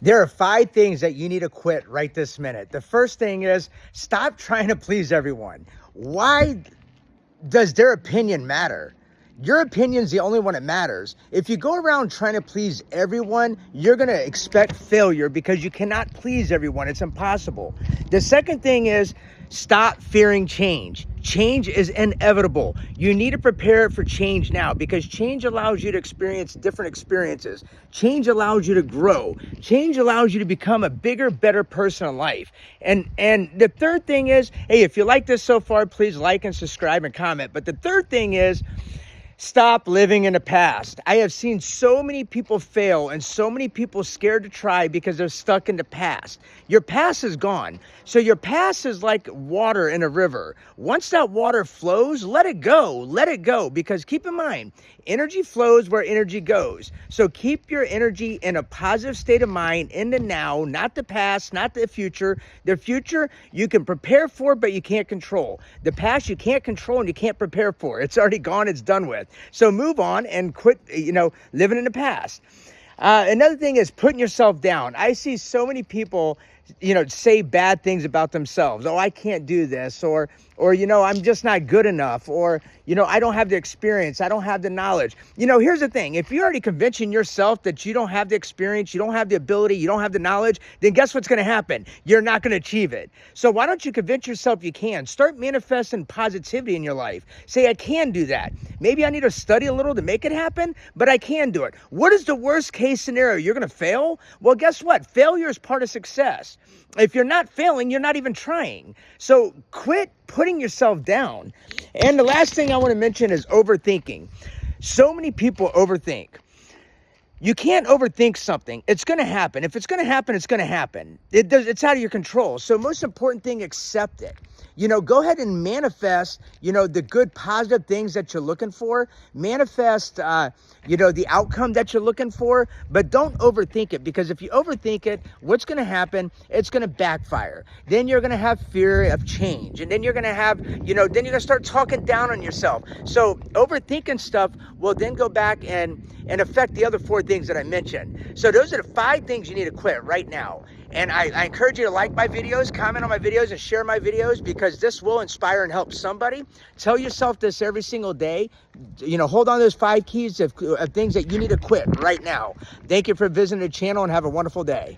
There are 5 things that you need to quit right this minute. The first thing is stop trying to please everyone. Why does their opinion matter? Your opinion's the only one that matters. If you go around trying to please everyone, you're going to expect failure because you cannot please everyone. It's impossible. The second thing is stop fearing change. Change is inevitable. You need to prepare for change now because change allows you to experience different experiences. Change allows you to grow. Change allows you to become a bigger, better person in life. And the third thing is, hey, if you like this so far, please like and subscribe and comment. But the third thing is, stop living in the past. I have seen so many people fail and so many people scared to try because they're stuck in the past. Your past is gone. So your past is like water in a river. Once that water flows, let it go. Let it go. Because keep in mind, energy flows where energy goes. So keep your energy in a positive state of mind in the now, not the past, not the future. The future you can prepare for, but you can't control. The past you can't control and you can't prepare for. It's already gone. It's done with. So move on and quit, living in the past. Another thing is putting yourself down. I see so many people, say bad things about themselves. Oh, I can't do this, or I'm just not good enough, or, I don't have the experience. I don't have the knowledge. Here's the thing. If you're already convincing yourself that you don't have the experience, you don't have the ability, you don't have the knowledge, then guess what's going to happen? You're not going to achieve it. So why don't you convince yourself you can? Start manifesting positivity in your life. Say, I can do that. Maybe I need to study a little to make it happen, but I can do it. What is the worst case scenario? You're going to fail? Well, guess what? Failure is part of success. If you're not failing, you're not even trying. So quit putting yourself down. And the last thing I want to mention is overthinking. So many people overthink. You can't overthink something. It's going to happen. If it's going to happen, it's going to happen. It's out of your control. So most important thing, accept it. Go ahead and manifest, the good, positive things that you're looking for. Manifest, the outcome that you're looking for, but don't overthink it, because if you overthink it, what's going to happen? It's going to backfire. Then you're going to have fear of change. And then you're going to have, then you're going to start talking down on yourself. So overthinking stuff will then go back and affect the other 4 things that I mentioned. So those are the 5 things you need to quit right now. And I encourage you to like my videos, comment on my videos, and share my videos, because this will inspire and help somebody. Tell yourself this every single day. Hold on to those 5 keys of things that you need to quit right now. Thank you for visiting the channel and have a wonderful day.